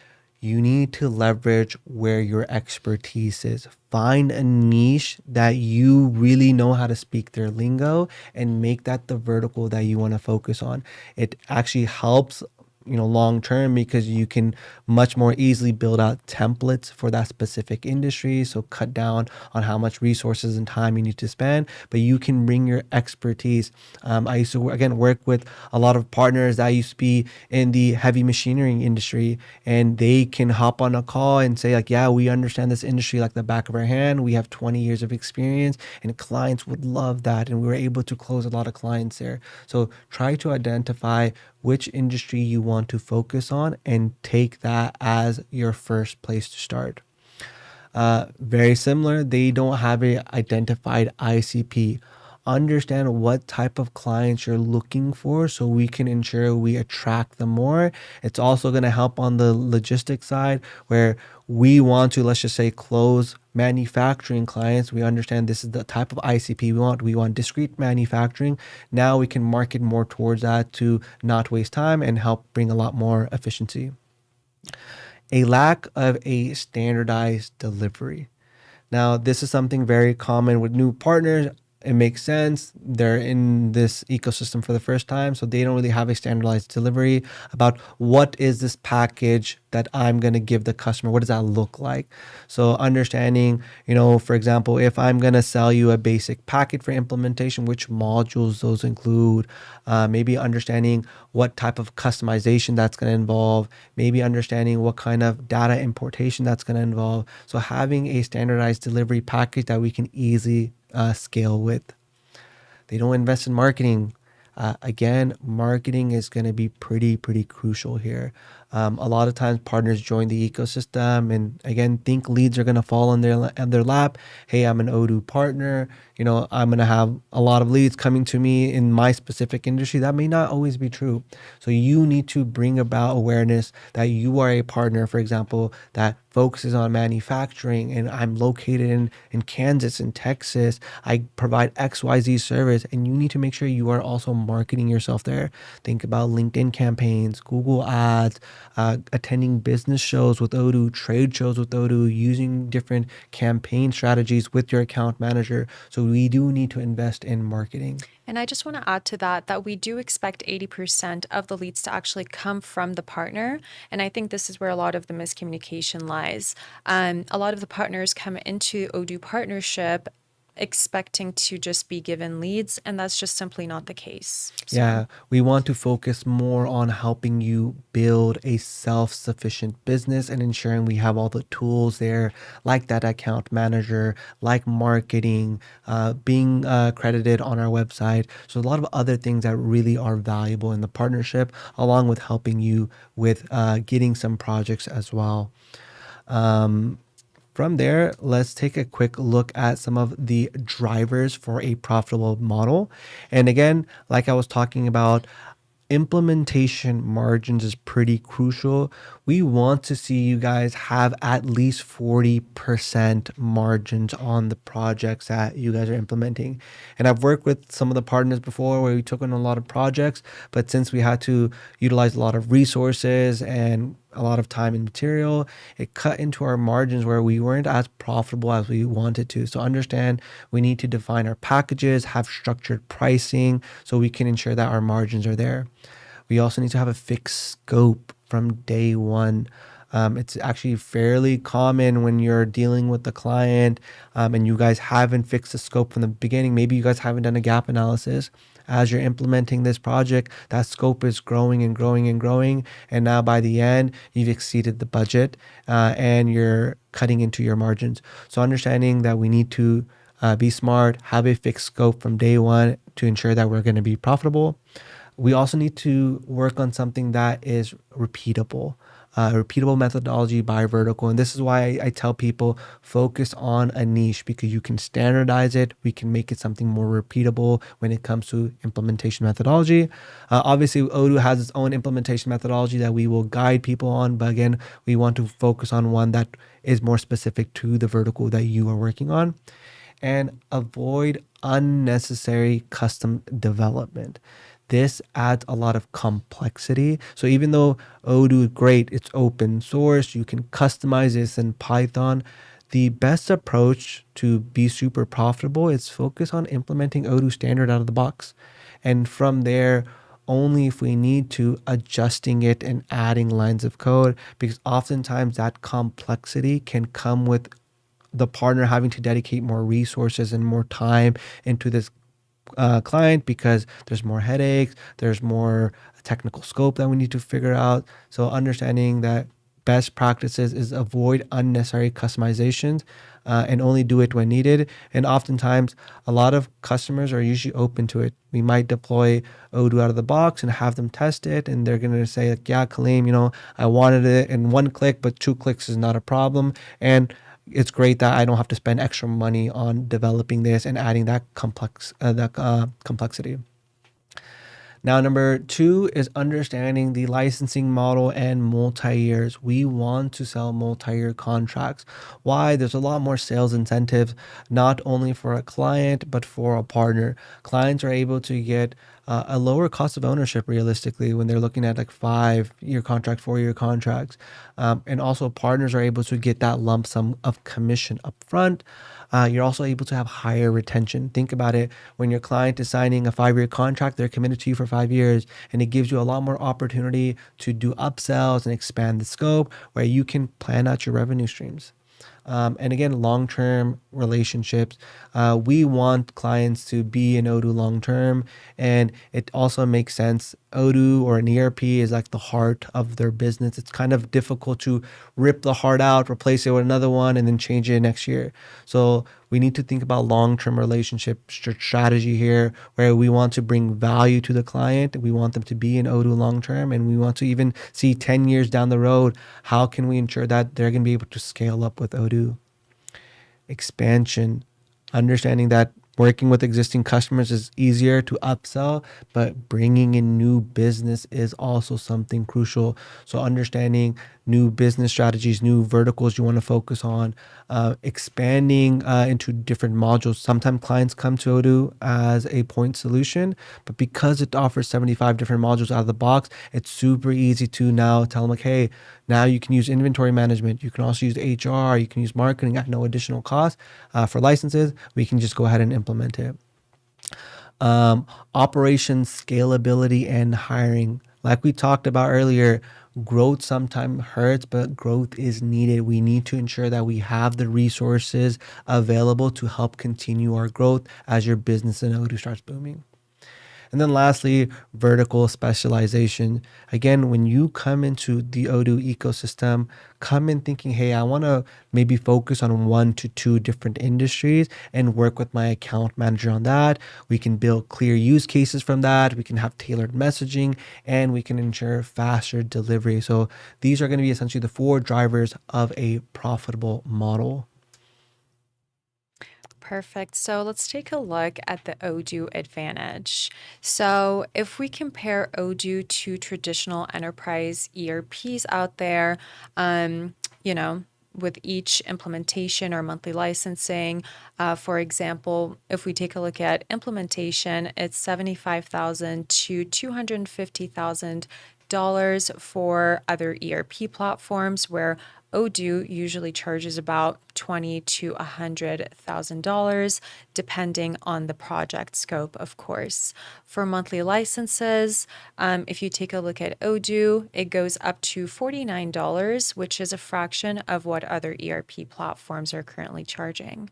you need to leverage where your expertise is. Find a niche that you really know how to speak their lingo and make that the vertical that you want to focus on. It actually helps long term because you can much more easily build out templates for that specific industry, so cut down on how much resources and time you need to spend, but you can bring your expertise. I used to again work with a lot of partners that used to be in the heavy machinery industry, and they can hop on a call and say like, yeah, we understand this industry like the back of our hand, we have 20 years of experience, and clients would love that, and we were able to close a lot of clients there. So try to identify which industry you want to focus on and take that as your first place to start. Very similar, they don't have a identified ICP. Understand what type of clients you're looking for so we can ensure we attract them more. It's also going to help on the logistics side where we want to, let's just say, close manufacturing clients. We understand this is the type of ICP we want. We want discrete manufacturing. Now we can market more towards that to not waste time and help bring a lot more efficiency. A lack of a standardized delivery. Now, this is something very common with new partners. It makes sense. They're in this ecosystem for the first time, so they don't really have a standardized delivery about what is this package that I'm going to give the customer. What does that look like? So understanding, for example, if I'm going to sell you a basic packet for implementation, which modules those include, maybe understanding what type of customization that's going to involve, maybe understanding what kind of data importation that's going to involve. So having a standardized delivery package that we can easily scale with. They don't invest in marketing. Again, marketing is going to be pretty crucial here. A lot of times partners join the ecosystem and again think leads are going to fall on their lap. Hey, I'm an Odoo partner. I'm going to have a lot of leads coming to me in my specific industry. That may not always be true. So you need to bring about awareness that you are a partner, for example, that focuses on manufacturing and I'm located in Kansas and Texas. I provide XYZ service and you need to make sure you are also marketing yourself there. Think about LinkedIn campaigns, Google ads, attending business shows with Odoo, trade shows with Odoo, using different campaign strategies with your account manager. So we do need to invest in marketing. And I just want to add to that that we do expect 80% of the leads to actually come from the partner. And I think this is where a lot of the miscommunication lies. A lot of the partners come into Odoo partnership expecting to just be given leads, and that's just simply not the case. Yeah, we want to focus more on helping you build a self-sufficient business and ensuring we have all the tools there, like that account manager, like marketing, being credited on our website. So a lot of other things that really are valuable in the partnership, along with helping you with getting some projects as well. From there, let's take a quick look at some of the drivers for a profitable model. And again, like I was talking about, implementation margins is pretty crucial. We want to see you guys have at least 40% margins on the projects that you guys are implementing. And I've worked with some of the partners before where we took on a lot of projects, but since we had to utilize a lot of resources and a lot of time and material, it cut into our margins where we weren't as profitable as we wanted to. So understand we need to define our packages, have structured pricing so we can ensure that our margins are there. We also need to have a fixed scope from day one. It's actually fairly common when you're dealing with the client and you guys haven't fixed the scope from the beginning. Maybe you guys haven't done a gap analysis. As you're implementing this project, that scope is growing and growing and growing. And now by the end, you've exceeded the budget and you're cutting into your margins. So understanding that we need to be smart, have a fixed scope from day one to ensure that we're going to be profitable. We also need to work on something that is repeatable. Repeatable methodology by vertical. And this is why I tell people focus on a niche because you can standardize it. We can make it something more repeatable when it comes to implementation methodology. Obviously, Odoo has its own implementation methodology that we will guide people on. But again, we want to focus on one that is more specific to the vertical that you are working on. And avoid unnecessary custom development. This adds a lot of complexity. So even though Odoo is great, it's open source, you can customize this in Python. The best approach to be super profitable is focus on implementing Odoo standard out of the box. And from there, only if we need to, adjusting it and adding lines of code, because oftentimes that complexity can come with the partner having to dedicate more resources and more time into this client because there's more headaches, there's more technical scope that we need to figure out. So understanding that best practices is avoid unnecessary customizations and only do it when needed. And oftentimes, a lot of customers are usually open to it. We might deploy Odoo out of the box and have them test it, and they're going to say, like, yeah, Kaleem, I wanted it in 1 click, but 2 clicks is not a problem. And it's great that I don't have to spend extra money on developing this and adding that complexity. Now, number 2 is understanding the licensing model and multi-years. We want to sell multi-year contracts. Why? There's a lot more sales incentives, not only for a client, but for a partner. Clients are able to get a lower cost of ownership realistically when they're looking at like 5-year contracts, 4-year contracts. And also partners are able to get that lump sum of commission upfront. You're also able to have higher retention. Think about it. When your client is signing a 5-year contract, they're committed to you for 5 years, and it gives you a lot more opportunity to do upsells and expand the scope where you can plan out your revenue streams. And again, long-term relationships. We want clients to be in Odoo long-term, and it also makes sense. Odoo or an ERP is like the heart of their business. It's kind of difficult to rip the heart out, replace it with another one, and then change it next year. So we need to think about long-term relationship strategy here, where we want to bring value to the client. We want them to be in Odoo long-term, and we want to even see 10 years down the road, how can we ensure that they're going to be able to scale up with Odoo? Expansion, understanding that working with existing customers is easier to upsell, but bringing in new business is also something crucial. So understanding new business strategies, new verticals you want to focus on, expanding into different modules. Sometimes clients come to Odoo as a point solution, but because it offers 75 different modules out of the box, it's super easy to now tell them like, hey, now you can use inventory management. You can also use HR. You can use marketing at no additional cost for licenses. We can just go ahead and implement it. Operations, scalability, and hiring. Like we talked about earlier, growth sometimes hurts, but growth is needed. We need to ensure that we have the resources available to help continue our growth as your business in Odoo starts booming. And then lastly, vertical specialization. Again, when you come into the Odoo ecosystem, come in thinking, hey, I want to maybe focus on 1 to 2 different industries and work with my account manager on that. We can build clear use cases from that. We can have tailored messaging and we can ensure faster delivery. So these are going to be essentially the 4 drivers of a profitable model. Perfect. So let's take a look at the Odoo advantage. So if we compare Odoo to traditional enterprise ERPs out there, you know, with each implementation or monthly licensing, for example, if we take a look at implementation, it's $75,000 to $250,000 for other ERP platforms, where Odoo usually charges about $20,000 to $100,000, depending on the project scope, of course. For monthly licenses, if you take a look at Odoo, it goes up to $49, which is a fraction of what other ERP platforms are currently charging.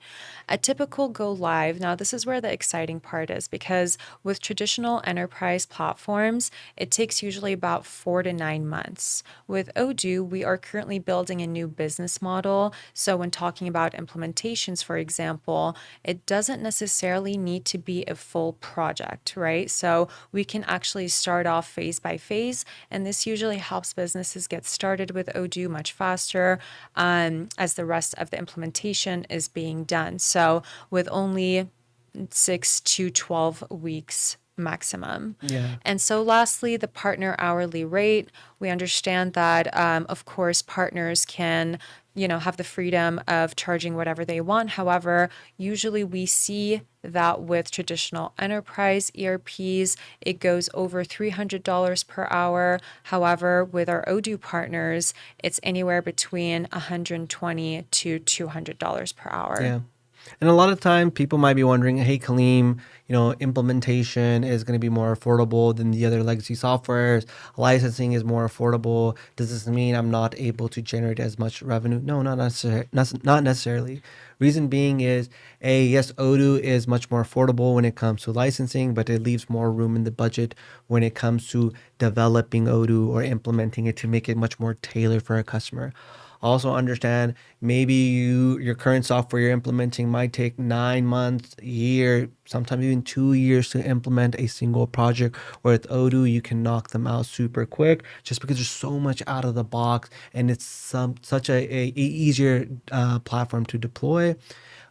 A typical go live, now this is where the exciting part is, because with traditional enterprise platforms, it takes usually about 4 to 9 months. With Odoo, we are currently building a new business model. So when talking about implementations, for example, it doesn't necessarily need to be a full project, right? So we can actually start off phase by phase, and this usually helps businesses get started with Odoo much faster as the rest of the implementation is being done. So with only 6 to 12 weeks maximum. Yeah. And so, lastly, the partner hourly rate. We understand that, of course, partners can, have the freedom of charging whatever they want. However, usually we see that with traditional enterprise ERPs, it goes over $300 per hour. However, with our Odoo partners, it's anywhere between $120 to $200 per hour. Yeah. And a lot of time people might be wondering, hey, Kaleem, implementation is going to be more affordable than the other legacy softwares. Licensing is more affordable. Does this mean I'm not able to generate as much revenue? No, not necessarily. Reason being is, yes, Odoo is much more affordable when it comes to licensing, but it leaves more room in the budget when it comes to developing Odoo or implementing it to make it much more tailored for a customer. Also understand maybe your current software you're implementing might take 9 months, a year, sometimes even 2 years to implement a single project. Where with Odoo, you can knock them out super quick just because there's so much out of the box and it's such a easier platform to deploy.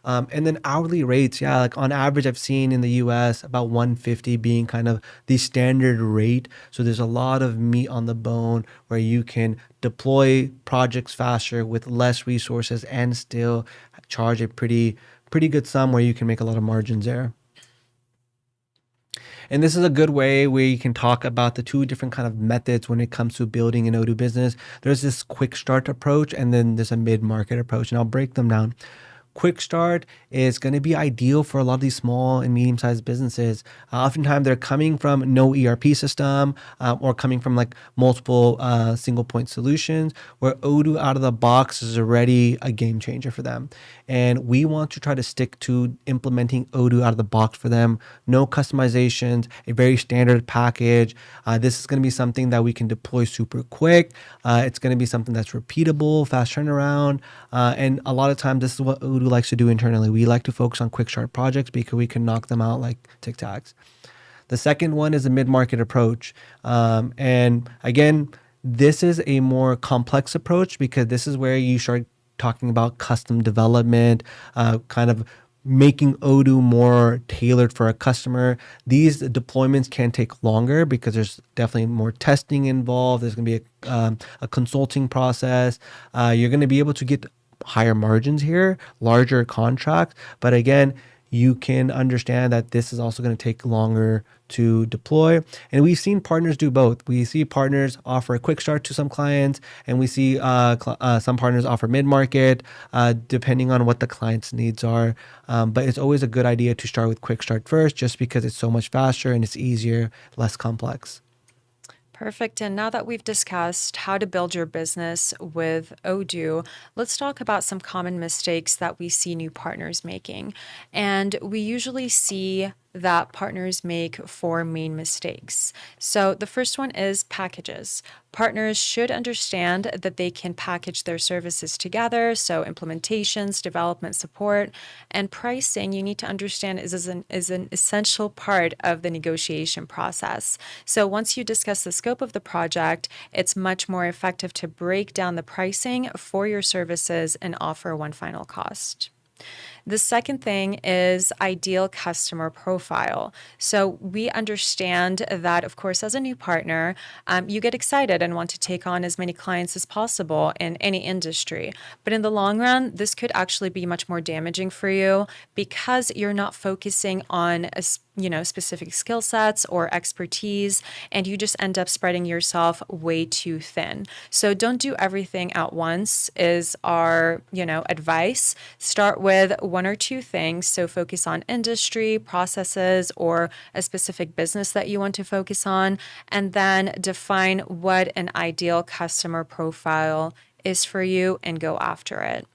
And then hourly rates, yeah, like on average, I've seen in the US about 150 being kind of the standard rate. So there's a lot of meat on the bone where you can deploy projects faster with less resources and still charge a pretty good sum where you can make a lot of margins there. And this is a good way where you can talk about the 2 different kind of methods when it comes to building an Odoo business. There's this quick start approach and then there's a mid-market approach, and I'll break them down. Quick start is going to be ideal for a lot of these small and medium-sized businesses. Oftentimes, they're coming from no ERP system or coming from like multiple single-point solutions, where Odoo out of the box is already a game changer for them. And we want to try to stick to implementing Odoo out of the box for them. No customizations, a very standard package. This is going to be something that we can deploy super quick. It's going to be something that's repeatable, fast turnaround, and a lot of times this is what Odoo likes to do internally. We like to focus on quick start projects because we can knock them out like Tic Tacs. The second one is a mid-market approach. And again, this is a more complex approach because this is where you start talking about custom development, kind of making Odoo more tailored for a customer. These deployments can take longer because there's definitely more testing involved. There's going to be a consulting process. You're going to be able to get higher margins here, larger contracts. But again, you can understand that this is also going to take longer to deploy. And we've seen partners do both. We see partners offer a quick start to some clients, and we see some partners offer mid-market, depending on what the client's needs are. But it's always a good idea to start with quick start first, just because it's so much faster and it's easier, less complex. Perfect. And now that we've discussed how to build your business with Odoo, let's talk about some common mistakes that we see new partners making. And we usually see that partners make four main mistakes. So the first one is packages. Partners should understand that they can package their services together. So implementations, development support, and pricing, you need to understand is an essential part of the negotiation process. So once you discuss the scope of the project, it's much more effective to break down the pricing for your services and offer one final cost. The second thing is ideal customer profile. So we understand that, of course, as a new partner, you get excited and want to take on as many clients as possible in any industry. But in the long run, this could actually be much more damaging for you because you're not focusing on specific skill sets or expertise, and you just end up spreading yourself way too thin. So don't do everything at once is our, advice. Start with one or two things. So focus on industry, processes, or a specific business that you want to focus on, and then define what an ideal customer profile is for you and go after it.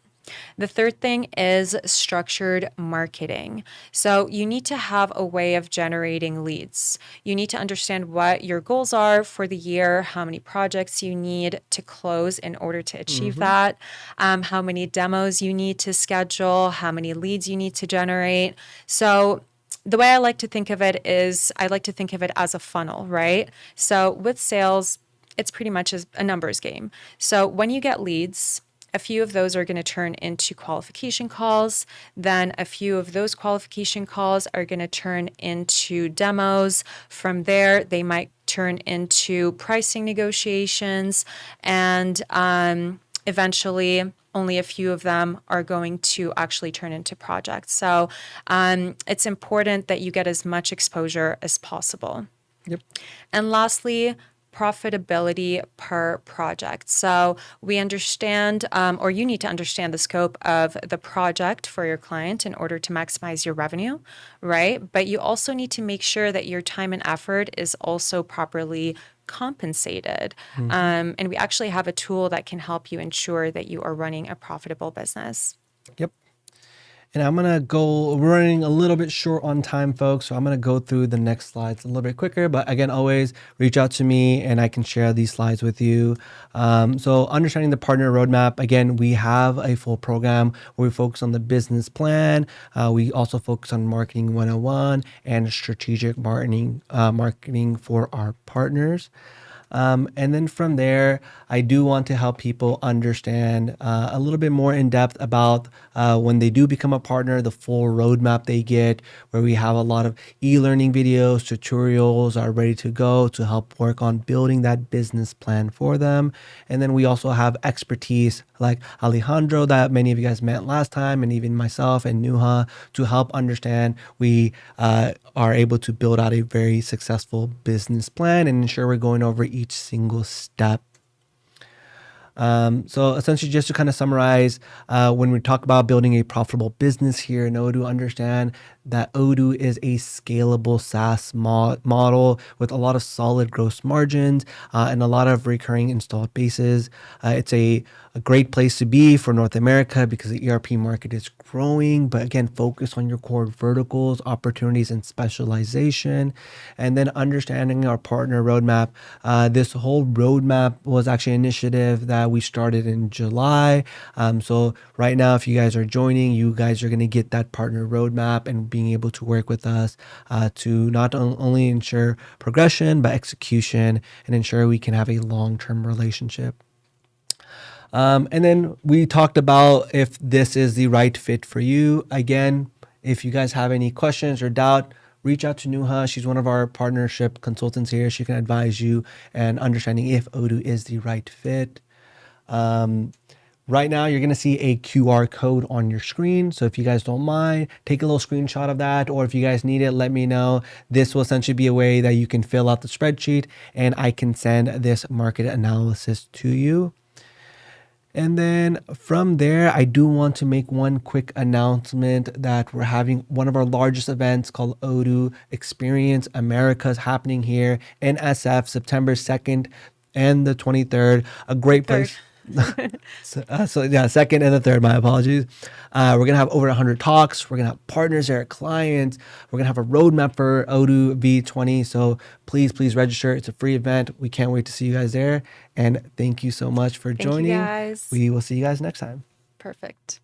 The third thing is structured marketing. So you need to have a way of generating leads. You need to understand what your goals are for the year, how many projects you need to close in order to achieve that, how many demos you need to schedule, how many leads you need to generate. So the way I like to think of it is I like to think of it as a funnel, right? So with sales, it's pretty much a numbers game. So when you get leads, a few of those are going to turn into qualification calls. Then a few of those qualification calls are going to turn into demos. From there, they might turn into pricing negotiations. And eventually, only a few of them are going to actually turn into projects. So it's important that you get as much exposure as possible. Yep. And lastly, profitability per project. So we understand, or you need to understand the scope of the project for your client in order to maximize your revenue, right? But you also need to make sure that your time and effort is also properly compensated. And we actually have a tool that can help you ensure that you are running a profitable business. Yep. And I'm going to go, we're running a little bit short on time, folks. So I'm going to go through the next slides a little bit quicker. But again, always reach out to me and I can share these slides with you. So understanding the partner roadmap, again, we have a full program where we focus on the business plan. We also focus on marketing 101 and strategic marketing for our partners. And then from there, I do want to help people understand a little bit more in depth about when they do become a partner, the full roadmap they get, where we have a lot of e-learning videos, tutorials are ready to go to help work on building that business plan for them. And then we also have expertise like Alejandro that many of you guys met last time, and even myself and Nuha to help understand we are able to build out a very successful business plan and ensure we're going over each single step. So essentially, just to kind of summarize, when we talk about building a profitable business here in Odoo, understand that Odoo is a scalable SaaS model with a lot of solid gross margins and a lot of recurring installed bases. It's a great place to be for North America because the ERP market is growing, but again, focus on your core verticals, opportunities, and specialization. And then understanding our partner roadmap. This whole roadmap was actually an initiative that we started in July. So right now, if you guys are joining, you guys are going to get that partner roadmap and being able to work with us to not only ensure progression, but execution and ensure we can have a long-term relationship. And then we talked about if this is the right fit for you. Again, If you guys have any questions or doubt, reach out to Nuha. She's one of our partnership consultants here. She can advise you and understanding if Odoo is the right fit. Right now, you're going to see a QR code on your screen. So if you guys don't mind, take a little screenshot of that. Or if you guys need it, let me know. This will essentially be a way that you can fill out the spreadsheet and I can send this market analysis to you. And then from there, I do want to make one quick announcement that we're having one of our largest events called Odoo Experience Americas happening here in SF September 2nd and the 23rd. A great Third. place. So yeah, second and the third. My apologies. We're gonna have over 100 talks. We're gonna have partners there, clients. We're gonna have a roadmap for Odoo V20. So please register. It's a free event. We can't wait to see you guys there. And thank you so much for Thank you joining. guys. We will see you guys next time. Perfect.